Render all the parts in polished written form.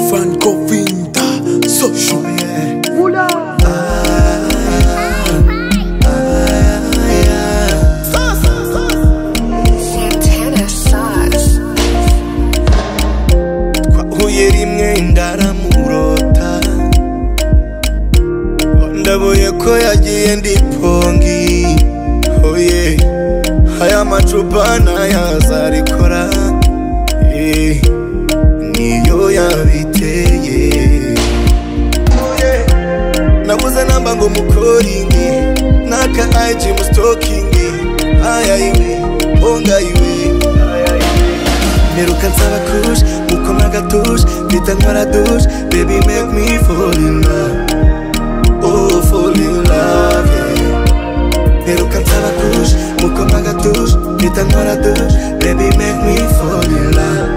Van Govinda Social. Santana sauce. Twahuye rimwe ndaramurota, ndaboye ko yagiye ndipongi. Oye, aya macupa ntayazarikora, niyo yabiteye. Nabuze namba ngo mukoringi, naka IG mustokingi. Ayayiwe, ongayiwe, meruka nsaba kush, mukoma gatush, bita nkora douche. Baby make me fall in love, oh fall in love, yeah. Meruka nsaba kush, mukoma gatush, bita nkora douche. Baby make me fall in love,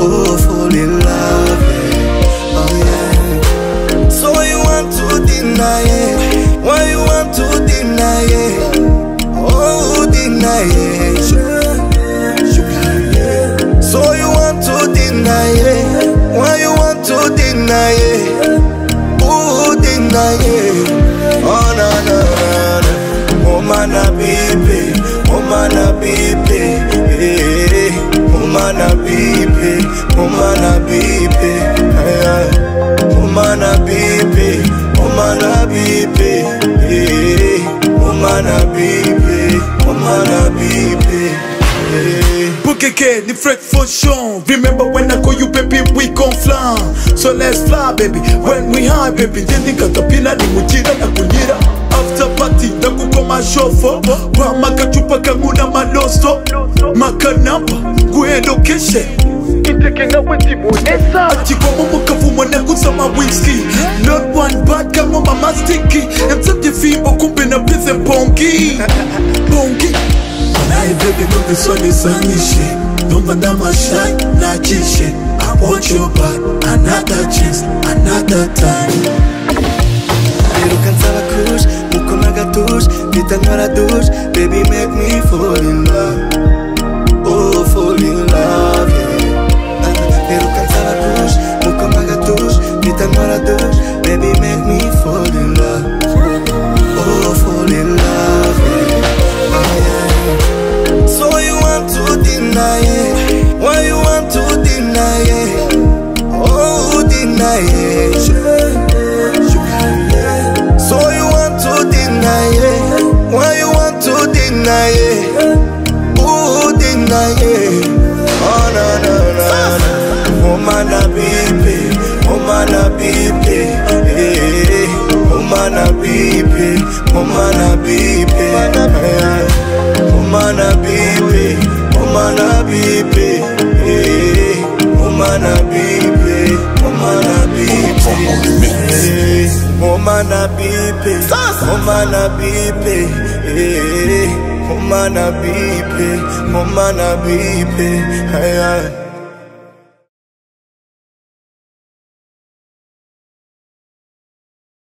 oh fall in love, yeah. Oh yeah. So why you want to deny it? Why you want to deny it? Oh deny it. So you want to deny it? Why you want to deny it? Oh deny it. Oh na na na na. Oh mana baby, oh mana baby, hey. Oh mana baby, oh mana baby, hey. Oh mana baby, oh mana baby, hey. Oh mana baby, oh mana baby, hey. Bukeke, ni Fred Fauchon. Remember when I call you baby, we gon' fly. So let's fly baby, when we high baby. Then the caterpillar, ni mujira na kunyira. After party, na kukoma shofo. Wa makachupa kanguna maloso. Makanamba, guhe location. Iteke nga weti mwesa. Ati kwa momo kavuma na kusama whisky. Not one bad kama mama sticky. Msati fimbo kumbe na bize pongi. Pongi. Hey baby, look this one is sunny. No matter my shine, not shit. I want your back, another chance, another time. Meruka nsaba kush, mukoma gatush, bita nkora douche. Baby make me fall in love, oh fall in love, yeah. Meruka nsaba kush, mukoma gatush, bita nkora douche. Baby make me fall in love, oh fall in love, yeah. Oh yeah. So you want to deny it? Why you want to deny it? Oh deny it. So you want to deny it? Why you want to deny it? Oh deny it. Oh no no no no. Oh mana baby, oh mana baby, hey. Oh mana baby, oh mana baby, hey. Oh mana baby, oh mana baby, hey. Oh mana baby, oh mana baby, hey. Oh mana baby, oh mana baby, hey. Oh mana baby, oh mana baby, hey.